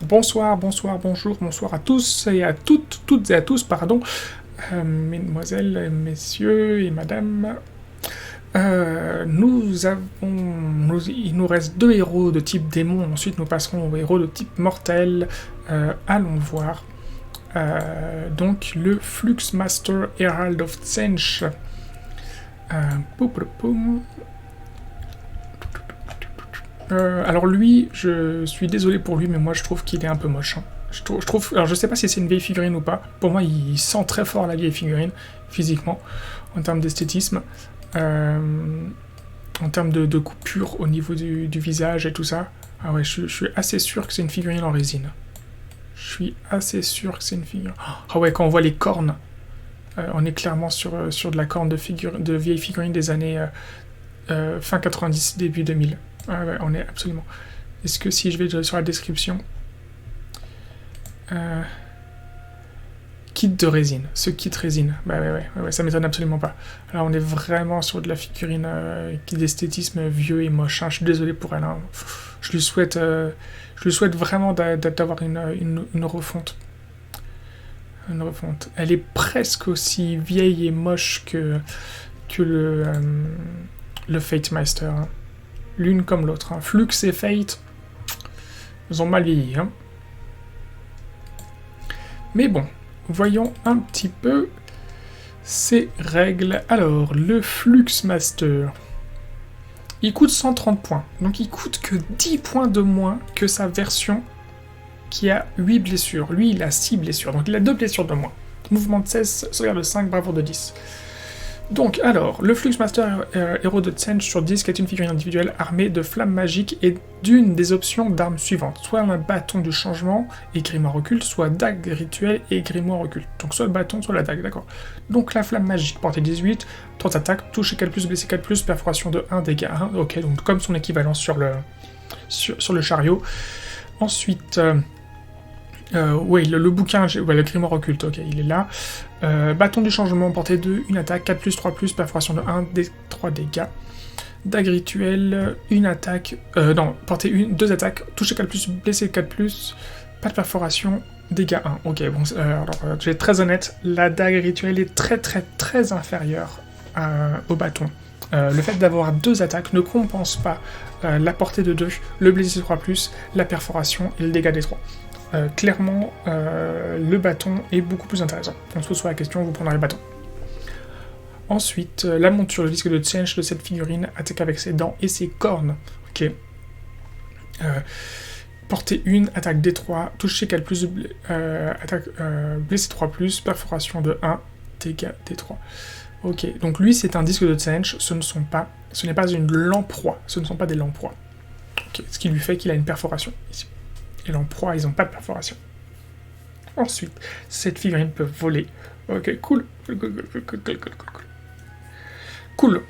Bonsoir, bonsoir, bonjour, bonsoir à tous et à toutes et à tous, pardon, mesdemoiselles, messieurs et madame. Il nous reste deux héros de type démon, ensuite nous passerons aux héros de type mortel. Allons voir. Donc le Fluxmaster Herald of Tsench. Alors lui, je suis désolé pour lui, mais moi je trouve qu'il est un peu moche. Hein. Je trouve, alors je sais pas si c'est une vieille figurine ou pas. Pour moi, il sent très fort la vieille figurine, physiquement, en termes d'esthétisme, en termes de coupure au niveau du visage et tout ça. Ah ouais, je suis assez sûr que c'est une figurine en résine. Je suis assez sûr que c'est une figurine. Ah ouais, quand on voit les cornes, on est clairement sur de la corne de vieille figurine des années fin 90, début 2000. Ah ouais, on est absolument. Est-ce que si je vais sur la description... Kit de résine. Ce kit résine. Bah ouais, ça m'étonne absolument pas. Alors on est vraiment sur de la figurine qui d'esthétisme vieux et moche. Hein. Je suis désolé pour elle. Hein. Je lui souhaite vraiment d'avoir une refonte. Une refonte. Elle est presque aussi vieille et moche que le Fate Meister. Hein. L'une comme l'autre. Hein. Flux et Fate, ils ont mal vieilli. Hein. Mais bon, voyons un petit peu ces règles. Alors, le Fluxmaster, il coûte 130 points. Donc il coûte que 10 points de moins que sa version qui a 8 blessures. Lui, il a 6 blessures, donc il a 2 blessures de moins. Mouvement de 16, sauvegarde de 5, bravoure de 10. Donc, alors, le Fluxmaster héros de Tsench sur disque est une figurine individuelle armée de flammes magiques et d'une des options d'armes suivantes. Soit un bâton du changement et grimoire occulte, soit dague rituelle et grimoire occulte. Donc soit le bâton, soit la dague, d'accord. Donc la flamme magique, portée 18, 30 attaques, touche 4+, blessé 4+, perforation de 1, dégâts 1. Ok, donc comme son équivalent sur le chariot. Ensuite... oui, le bouquin, le grimoire occulte, ok, il est là. Bâton du changement, portée 2, une attaque, 4+, 3+, perforation de 1, 3 dégâts. Dague rituelle, une attaque, portée 1, 2 attaques, touché 4+, blessé 4+, pas de perforation, dégâts 1. Ok, bon, alors, je vais être très honnête, la dague rituelle est très inférieure au bâton. Le fait d'avoir 2 attaques ne compense pas la portée de 2, le blessé 3+, la perforation et le dégât des 3. Clairement, le bâton est beaucoup plus intéressant. On se pose sur la question, vous prendrez le bâton. Ensuite, la monture, le disque de Tsench de cette figurine attaque avec ses dents et ses cornes. Ok. Portée 1, attaque D3, touché 4+, attaque blessé 3+, perforation de 1, dégâts D3. Ok, donc lui c'est un disque de Tsench, ce n'est pas une lamproie, ce ne sont pas des lamproies. Ok, ce qui lui fait qu'il a une perforation ici. Et l'emproie, ils n'ont pas de perforation. Ensuite, cette figurine peut voler. Ok, cool. Cool.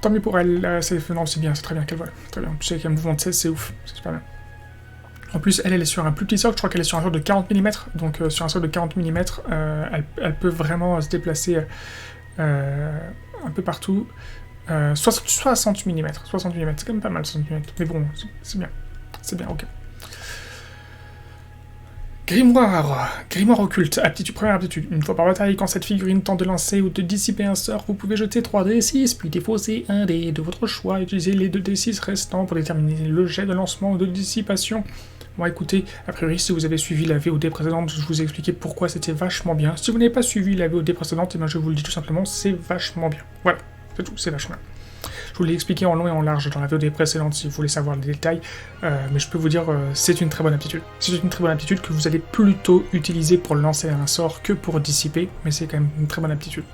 Tant mieux pour elle. Non, c'est bien, c'est très bien qu'elle vole. Très bien. Tu sais qu'il y a un mouvement de 16, c'est ouf. C'est super bien. En plus, elle est sur un plus petit socle. Je crois qu'elle est sur un socle de 40 mm. Donc, sur un socle de 40 mm, elle peut vraiment se déplacer un peu partout. 60 mm. 60 mm, c'est quand même pas mal, 60 mm. Mais bon, c'est bien. C'est bien, ok. Grimoire occulte, première aptitude. Une fois par bataille, quand cette figurine tente de lancer ou de dissiper un sort, vous pouvez jeter 3d6, puis défausser un dé de votre choix, et utiliser les 2d6 restants pour déterminer le jet de lancement ou de dissipation. Bon écoutez, a priori si vous avez suivi la VOD précédente, je vous ai expliqué pourquoi c'était vachement bien. Si vous n'avez pas suivi la VOD précédente, je vous le dis tout simplement, c'est vachement bien. Voilà, c'est tout, c'est vachement bien. Je vous l'ai expliqué en long et en large dans la VOD précédente si vous voulez savoir les détails, mais je peux vous dire, c'est une très bonne aptitude. C'est une très bonne aptitude que vous allez plutôt utiliser pour lancer un sort que pour dissiper, mais c'est quand même une très bonne aptitude.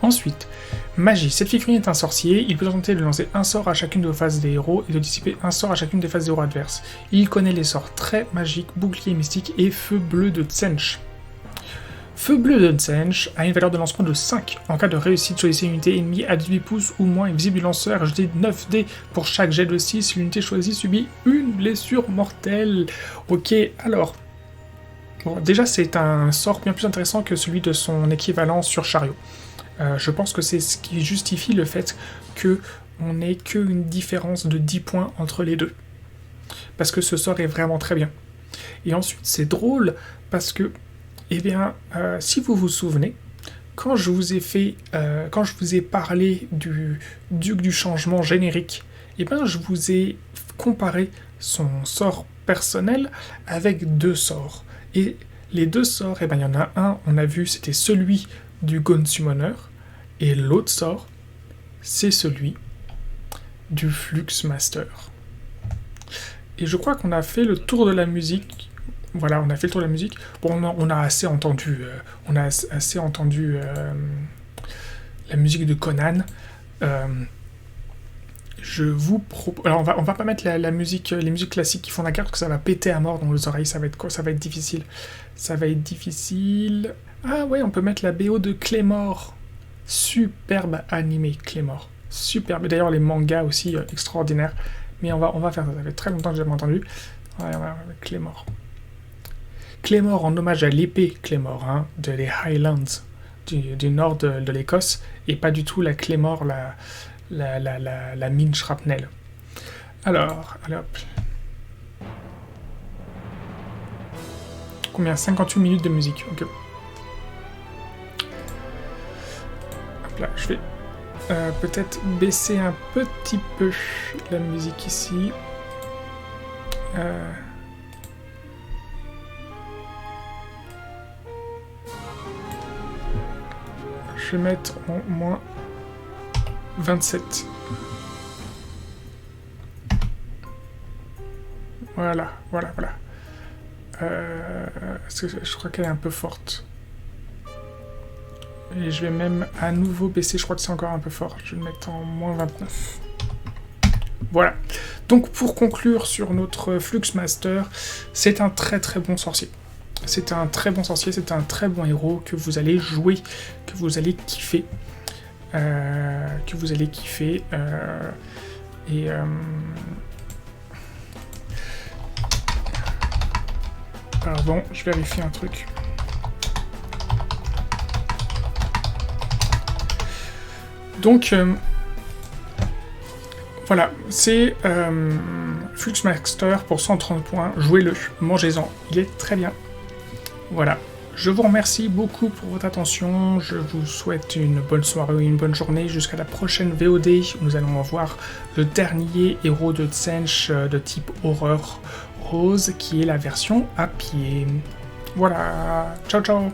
Ensuite, magie. Cette figurine est un sorcier, il peut tenter de lancer un sort à chacune des phases des héros et de dissiper un sort à chacune des phases des héros adverses. Il connaît les sorts très magiques, bouclier mystique et feu bleu de Tsench. Feu bleu de Tsench a une valeur de lancement de 5. En cas de réussite, choisissez une unité ennemie à 18 pouces ou moins invisible du lanceur et jetez 9 dés. Pour chaque jet de 6, l'unité choisie subit une blessure mortelle. Ok, alors... Bon, déjà, c'est un sort bien plus intéressant que celui de son équivalent sur chariot. Je pense que c'est ce qui justifie le fait qu'on n'ait qu'une différence de 10 points entre les deux. parce que ce sort est vraiment très bien. Et ensuite, c'est drôle, parce que, eh bien, si vous vous souvenez, quand je vous ai parlé du Duc du Changement générique, eh bien, je vous ai comparé son sort personnel avec 2 sorts. Et les 2 sorts, eh bien, il y en a un, on a vu, c'était celui du Gone Summoner, et l'autre sort, c'est celui du Flux Master. Et je crois qu'on a fait le tour de la musique. Voilà, on a fait le tour de la musique. Bon, on a assez entendu, la musique de Conan. Je vous propose. Alors, on va pas mettre les musiques classiques qui font la carte, parce que ça va péter à mort dans les oreilles. Ça va être quoi? Ça va être difficile. Ça va être difficile. Ah ouais, on peut mettre la BO de Claymore. Superbe animé, Claymore. Superbe. D'ailleurs, les mangas aussi, extraordinaires. Mais on va faire ça. Ça fait très longtemps que j'ai jamais entendu. Ouais, Claymore. Claymore en hommage à l'épée Claymore, hein, des Highlands, du nord de l'Écosse, et pas du tout la Claymore, la mine shrapnel. Alors, allez hop. Combien? 58 minutes de musique, ok. Hop là, je vais peut-être baisser un petit peu la musique ici. Je vais mettre en moins 27. Voilà. Je crois qu'elle est un peu forte. Et je vais même à nouveau baisser, je crois que c'est encore un peu fort. Je vais le mettre en moins 29. Voilà. Donc pour conclure sur notre Fluxmaster, c'est un très très bon sorcier. C'est un très bon sorcier, c'est un très bon héros que vous allez jouer, que vous allez kiffer. Pardon, je vérifie un truc. Donc, voilà, c'est Fluxmaster pour 130 points. Jouez-le, mangez-en, il est très bien. Voilà. Je vous remercie beaucoup pour votre attention, je vous souhaite une bonne soirée ou une bonne journée jusqu'à la prochaine VOD où nous allons voir le dernier héros de Tzeentch de type horreur rose qui est la version à pied. Voilà, ciao ciao.